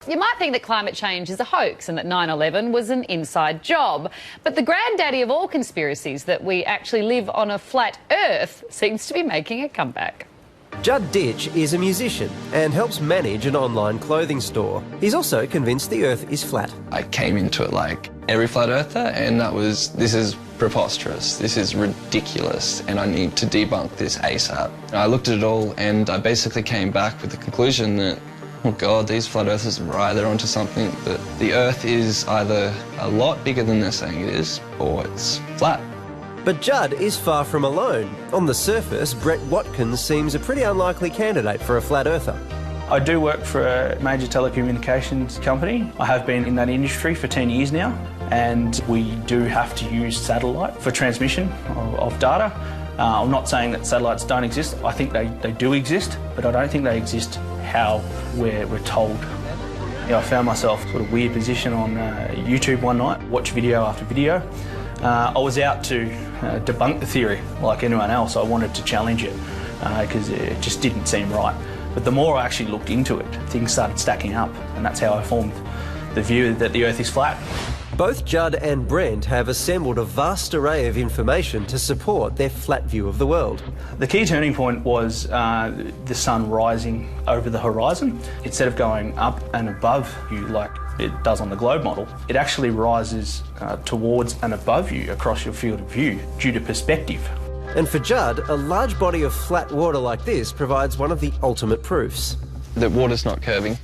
You might think that climate change is a hoax and that 9/11 was an inside job. But the granddaddy of all conspiracies, that we actually live on a flat Earth, seems to be making a comeback. Judd Ditch is a musician and helps manage an online clothing store. He's also convinced the Earth is flat. I came into it like every flat earther, and this is preposterous, this is ridiculous, and I need to debunk this ASAP. I looked at it all and I basically came back with the conclusion that, oh God, these flat earthers are right, they're onto something, that the Earth is either a lot bigger than they're saying it is, or it's flat. But Judd is far from alone. On the surface, Brett Watkins seems a pretty unlikely candidate for a flat earther. I do work for a major telecommunications company. I have been in that industry for 10 years now, and we do have to use satellite for transmission of data. I'm not saying that satellites don't exist. I think they do exist, but I don't think they exist how we're told. You know, I found myself sort of weird position on YouTube one night, watch video after video. I was out to debunk the theory like anyone else. I wanted to challenge it because it just didn't seem right. But the more I actually looked into it, things started stacking up, and that's how I formed the view that the Earth is flat. Both Judd and Brent have assembled a vast array of information to support their flat view of the world. The key turning point was the sun rising over the horizon. Instead of going up and above you like it does on the globe model, it actually rises towards and above you across your field of view due to perspective. And for Judd, a large body of flat water like this provides one of the ultimate proofs. That water's not curving.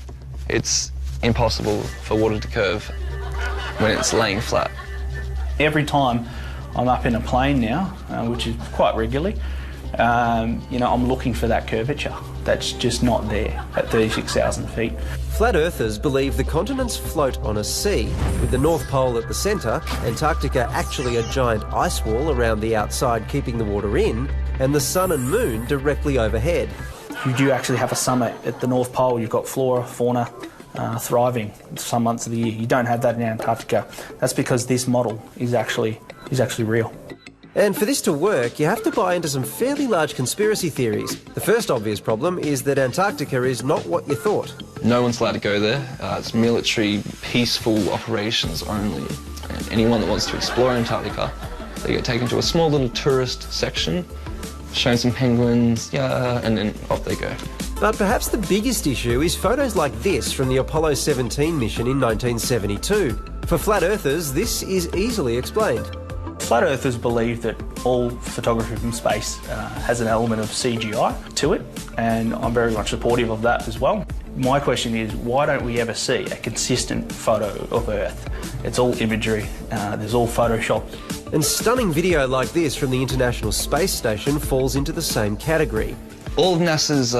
It's impossible for water to curve when it's laying flat. Every time I'm up in a plane now, which is quite regularly, you know, I'm looking for that curvature. That's just not there at 36,000 feet. Flat earthers believe the continents float on a sea, with the North Pole at the centre, Antarctica actually a giant ice wall around the outside keeping the water in, and the sun and moon directly overhead. You do actually have a summer at the North Pole. You've got flora, fauna thriving some months of the year. You don't have that in Antarctica. That's because this model is actually real. And for this to work, you have to buy into some fairly large conspiracy theories. The first obvious problem is that Antarctica is not what you thought. No one's allowed to go there. It's military, peaceful operations only. And anyone that wants to explore Antarctica, they get taken to a small little tourist section, shown some penguins, yeah, and then off they go. But perhaps the biggest issue is photos like this from the Apollo 17 mission in 1972. For flat earthers, this is easily explained. Flat earthers believe that all photography from space has an element of CGI to it, and I'm very much supportive of that as well. My question is, why don't we ever see a consistent photo of Earth? It's all imagery, there's all Photoshopped. And stunning video like this from the International Space Station falls into the same category. All of NASA's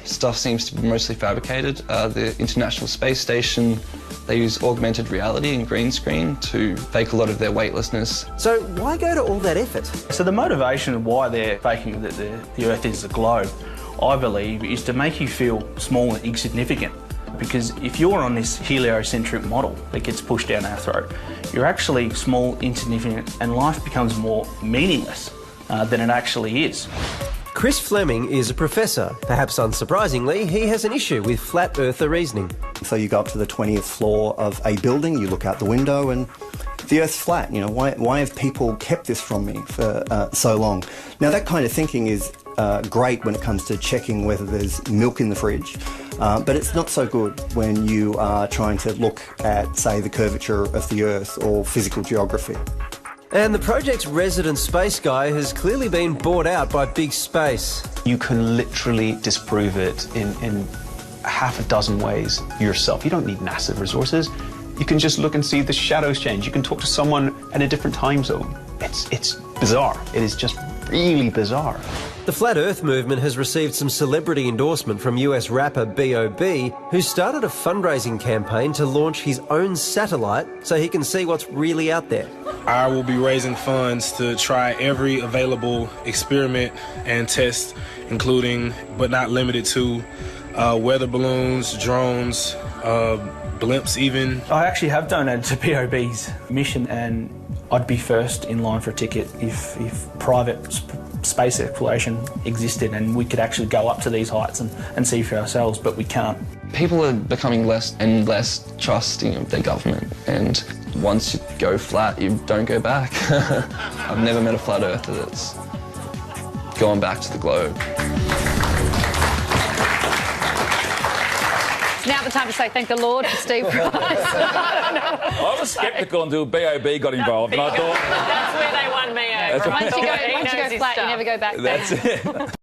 stuff seems to be mostly fabricated. The International Space Station, they use augmented reality and green screen to fake a lot of their weightlessness. So why go to all that effort? So the motivation of why they're faking that the Earth is a globe, I believe, is to make you feel small and insignificant. Because if you're on this heliocentric model that gets pushed down our throat, you're actually small, insignificant, and life becomes more meaningless than it actually is. Chris Fleming is a professor. Perhaps unsurprisingly, he has an issue with flat earther reasoning. So you go up to the 20th floor of a building, you look out the window and the Earth's flat. You know, why have people kept this from me for so long? Now that kind of thinking is great when it comes to checking whether there's milk in the fridge, but it's not so good when you are trying to look at, say, the curvature of the Earth or physical geography. And the project's resident space guy has clearly been bought out by big space. You can literally disprove it in half a dozen ways yourself. You don't need massive resources. You can just look and see the shadows change. You can talk to someone in a different time zone. It's bizarre. It is just really bizarre. The Flat Earth movement has received some celebrity endorsement from US rapper B.O.B, who started a fundraising campaign to launch his own satellite so he can see what's really out there. I will be raising funds to try every available experiment and test, including, but not limited to, weather balloons, drones, blimps even. I actually have donated to B.O.B's mission, and I'd be first in line for a ticket if private space exploration existed and we could actually go up to these heights and see for ourselves, but we can't. People are becoming less and less trusting of their government, and once you go flat, you don't go back. I've never met a flat earther that's gone back to the globe. Now the time to say thank the Lord for Steve Price. I was sceptical until BOB got involved, and I thought... That's where they won me over. Once you go flat, you never go back. That's it.